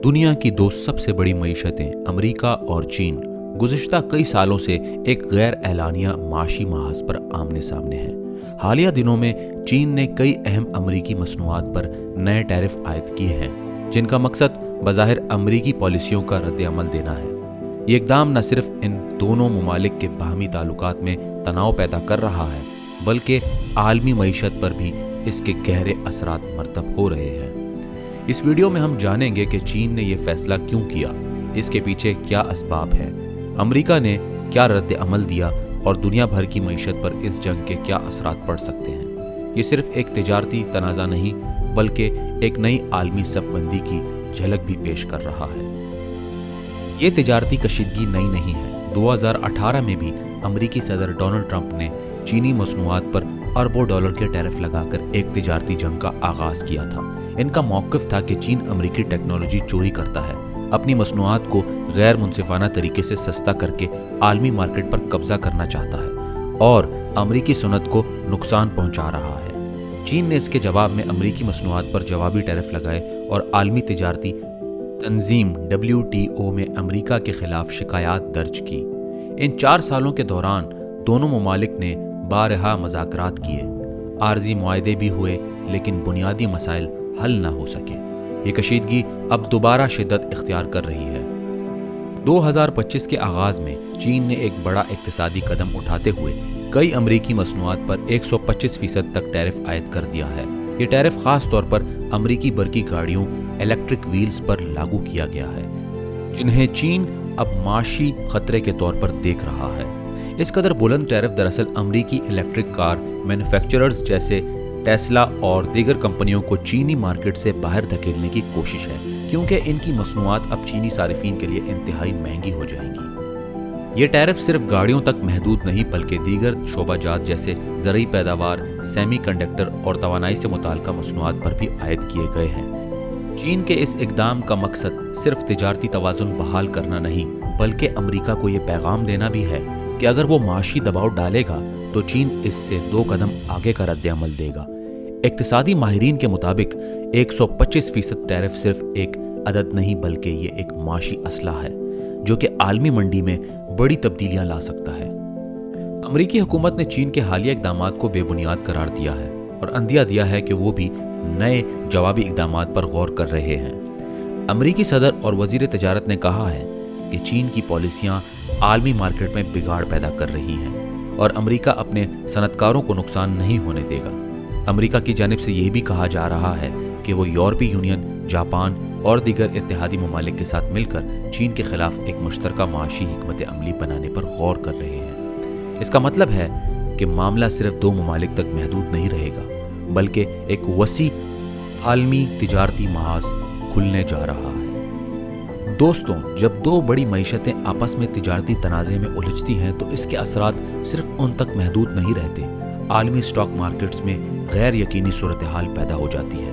दुनिया की दो सबसे बड़ी मईशतें अमेरिका और चीन गुज़िश्ता कई सालों से एक गैर एलानिया माशी महाज पर आमने सामने हैं। हालिया दिनों में चीन ने कई अहम अमेरिकी मसनूआत पर नए टैरिफ आयद किए हैं, जिनका मकसद बज़ाहिर अमेरिकी पॉलिसियों का रद्द-ए-अमल देना है। ये इक़दाम न सिर्फ इन दोनों ममालिक के बाहमी ताल्लुकात में तनाव पैदा कर रहा है, बल्कि आलमी मईशत पर भी इसके गहरे असरात मरतब हो रहे हैं। इस वीडियो में हम जानेंगे कि चीन ने यह फैसला क्यों किया, इसके पीछे क्या असबाब है, अमेरिका ने क्या रद्द-ए-अमल दिया और दुनिया भर की मईशत पर इस जंग के क्या असरात पड़ सकते हैं। ये सिर्फ एक तिजारती तनाज़ा नहीं, बल्कि एक नई आलमी सफ़बंदी की झलक भी पेश कर रहा है। ये तिजारती कशीदगी नई नहीं है। 2018 में भी अमेरिकी सदर डोनाल्ड ट्रंप ने चीनी मसनूआत पर अरबों डॉलर के टैरिफ लगाकर एक तिजारती जंग का आगाज़ किया था। इनका मौक़िफ़ था कि चीन अमेरिकी टेक्नोलॉजी चोरी करता है, अपनी मसनूआत को गैर मुनसिफाना तरीके से सस्ता करके आलमी मार्केट पर कब्जा करना चाहता है और अमेरिकी सनत को नुकसान पहुंचा रहा है। चीन ने इसके जवाब में अमेरिकी मसनूआत पर जवाबी टैरिफ लगाए और आलमी तिजारती तंजीम WTO में अमेरिका के खिलाफ शिकायत दर्ज की। इन 4 सालों के दौरान दोनों ममालिक ने बारहा मुज़ाकरात किए, आर्जी मुआहदे भी हुए, लेकिन बुनियादी मसाइल हल न हो सके। ये कशीदगी अब दोबारा शिद्दत इख्तियार कर रही है। 2025 के आगाज़ में चीन ने एक बड़ा इक्तिसादी कदम उठाते हुए कई अमेरिकी मसनूआत पर 125% तक टैरिफ आयद कर दिया है। ये टैरिफ ख़ास तौर पर अमेरिकी बरकी गाड़ियों इलेक्ट्रिक व्हील्स पर लागू किया गया है, जिन्हें चीन अब माशी खतरे के तौर पर देख रहा है। इस कदर बुलंद टैरिफ दरअसल अमेरिकी इलेक्ट्रिक कार मैन्युफैक्चरर्स जैसे टेस्ला और दीगर कंपनियों को चीनी मार्केट से बाहर धकेलने की कोशिश है, क्योंकि इनकी मसनूआत अब चीनी सारिफीन के लिए इंतहाई महंगी हो जाएंगी। ये टैरिफ सिर्फ गाड़ियों तक महदूद नहीं, बल्कि दीगर शोबाजात जैसे ज़रूरी पैदावार, सेमीकंडक्टर और तवानाई से मुताल्लिक़ा मसनूआत पर भी आयद किए गए हैं। चीन के इस इक़दाम का मकसद सिर्फ तिजारती तवाज़ुन बहाल करना नहीं, बल्कि अमेरिका को ये पैगाम देना भी है कि अगर वो माशी दबाव डालेगा तो चीन इससे 2 कदम आगे का रद्द-ए-अमल देगा। इक्तिसादी माहिरीन के मुताबिक 125% टैरिफ सिर्फ एक अदद नहीं, बल्कि ये एक माशी असला है जो कि आलमी मंडी में बड़ी तब्दीलियां ला सकता है। अमेरिकी हुकूमत ने चीन के हालिया इक़दामात को बेबुनियाद करार दिया है और अंदिया दिया है कि वो भी नए जवाबी इक़दामात पर गौर कर रहे हैं। अमेरिकी सदर और वज़ीर तिजारत ने कहा है कि चीन की पॉलिसियां आलमी मार्केट में बिगाड़ पैदा कर रही हैं और अमेरिका अपने सनतकारों को नुकसान नहीं होने देगा। अमेरिका की जानिब से यह भी कहा जा रहा है कि वो यूरोपीय यूनियन, जापान और दीगर इत्तेहादी ममालिक के साथ मिलकर चीन के खिलाफ एक मुश्तरका माशी हिकमत अमली बनाने पर गौर कर रहे हैं। इसका मतलब है कि मामला सिर्फ 2 ममालिक तक महदूद नहीं रहेगा, बल्कि एक वसी आलमी तिजारती महाज खुलने जा रहा है। दोस्तों, जब 2 बड़ी मईशतें आपस में तिजारती तनाज़े में उलझती हैं तो इसके असरात सिर्फ उन तक महदूद नहीं रहते। आलमी स्टॉक मार्केट्स में गैर यकीनी सूरत हाल पैदा हो जाती है,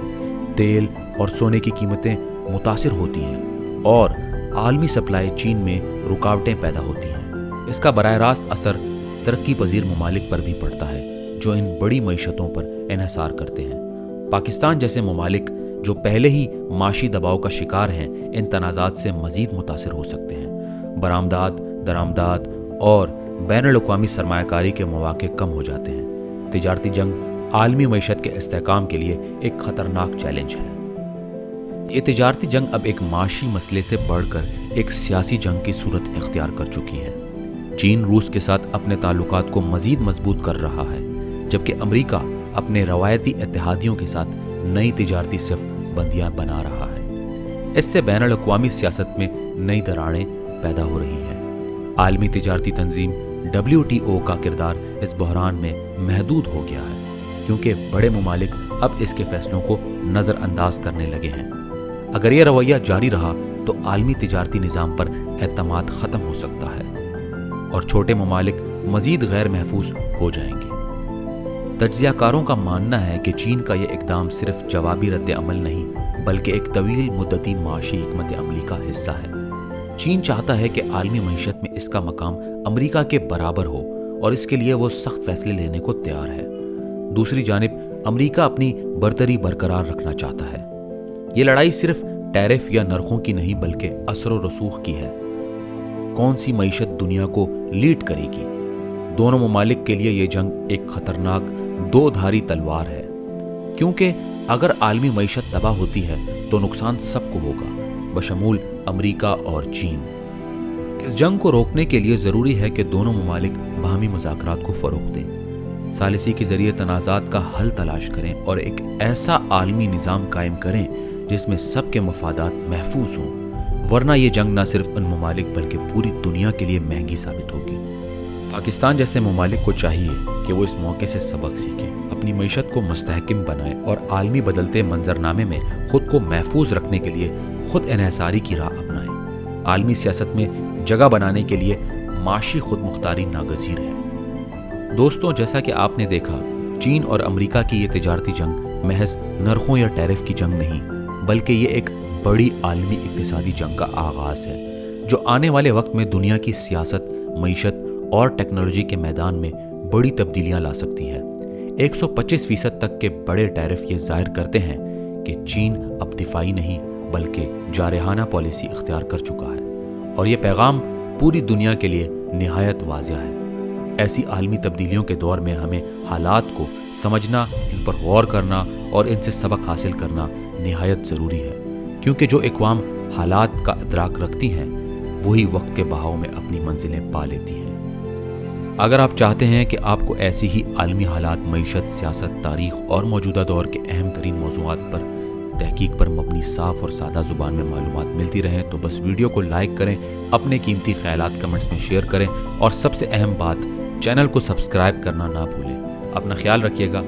तेल और सोने की कीमतें मुतासिर होती हैं और आलमी सप्लाई चीन में रुकावटें पैदा होती हैं। इसका बराह रास्त असर तरक्की पजीर ममालिक पर भी पड़ता है, जो इन बड़ी मईशतों पर इन्हिसार करते हैं। पाकिस्तान जैसे ममालिक जो पहले ही माशी दबाव का शिकार हैं, इन तनाज़ात से मज़ीद मुतासिर हो सकते हैं। बरामदात, दरामदात और बैनुल-अक़वामी सरमायाकारी के मौक़े कम हो जाते हैं। तिजारती जंग आलमी मईशत के इस्तेहकाम के लिए एक ख़तरनाक चैलेंज है। ये तिजारती जंग अब एक माशी मसले से बढ़कर एक सियासी जंग की सूरत इख्तियार कर चुकी है। चीन रूस के साथ अपने ताल्लुकात को मज़ीद मजबूत कर रहा है, जबकि अमेरिका अपने रवायती इत्तेहादियों के साथ नई तिजारती बंदियां बना रहा है। इससे बैनुल-अक़वामी सियासत में नई दरारें पैदा हो रही हैं। आलमी तिजारती तंजीम WTO का किरदार इस बहरान में महदूद हो गया है, क्योंकि बड़े ममालिक अब इसके फैसलों को नज़रअंदाज करने लगे हैं। अगर यह रवैया जारी रहा तो आलमी तिजारती निज़ाम पर एतमाद ख़त्म हो सकता है और छोटे ममालिक मज़ीद गैर महफूज हो जाएंगे। तज्ज़ियाकारों का मानना है कि चीन का यह इक़दाम सिर्फ जवाबी रद्द-ए-अमल नहीं, बल्कि एक तवील मुद्दती माशी हिकमत अमली का हिस्सा है। चीन चाहता है कि आलमी मईशत में इसका मकाम अमेरिका के बराबर हो और इसके लिए वो सख्त फैसले लेने को तैयार है। दूसरी जानिब अमेरिका अपनी बरतरी बरकरार रखना चाहता है। ये लड़ाई सिर्फ टैरिफ या नरखों की नहीं बल्कि असर व रसूख की है। कौन सी मईशत दुनिया को लीड करेगी? दोनों ममालिक के लिए ये जंग एक खतरनाक दो धारी तलवार है, क्योंकि अगर आलमी मईशत तबाह होती है तो नुकसान सबको होगा, बशमूल अमेरिका और चीन। इस जंग को रोकने के लिए ज़रूरी है कि दोनों ममालिक बाहमी मुज़ाकरात को फ़रोग़ दें, सालिसी के ज़रिए तनाज़ात का हल तलाश करें और एक ऐसा आलमी निज़ाम कायम करें जिसमें सबके मफादात महफूज हों, वरना ये जंग न सिर्फ उन ममालिक बल्कि पूरी दुनिया के लिए महंगी साबित होगी। पाकिस्तान जैसे ममालिक को चाहिए कि वो इस मौके से सबक सीखें, अपनी मईशत को मुस्तहकम बनाएं और आलमी बदलते मंजरनामे में ख़ुद को महफूज रखने के लिए खुद इन्हिसारी की राह अपनाएं। आलमी सियासत में जगह बनाने के लिए माशी खुद मुख्तारी नागज़ीर है। दोस्तों, जैसा कि आपने देखा, चीन और अमेरिका की ये तिजारती जंग महज नरखों या टैरिफ की जंग नहीं, बल्कि ये एक बड़ी आलमी इक़्तिसादी जंग का आगाज़ है जो आने वाले वक्त में दुनिया की सियासत, मईशत और टेक्नोलॉजी के मैदान में बड़ी तब्दीलियां ला सकती है। 125% तक के बड़े टैरिफ ये जाहिर करते हैं कि चीन अब दिफाई नहीं बल्कि जारहाना पॉलिसी इख्तियार कर चुका है, और ये पैगाम पूरी दुनिया के लिए निहायत वाज़िह है। ऐसी आलमी तब्दीलियों के दौर में हमें हालात को समझना, इन पर गौर करना और इनसे सबक हासिल करना निहायत ज़रूरी है, क्योंकि जो इक़वाम हालात का इदराक रखती हैं वही वक्त के बहाव में अपनी मंजिलें पा लेती हैं। अगर आप चाहते हैं कि आपको ऐसी ही आलमी हालात, मईशत, सियासत, तारीख़ और मौजूदा दौर के अहम तरीन मौज़ूआत पर तहकीक पर मबनी साफ़ और सादा ज़ुबान में मालूमात मिलती रहें तो बस वीडियो को लाइक करें, अपने कीमती ख़यालात कमेंट्स में शेयर करें और सबसे अहम बात, चैनल को सब्सक्राइब करना ना भूलें। अपना ख्याल रखिएगा।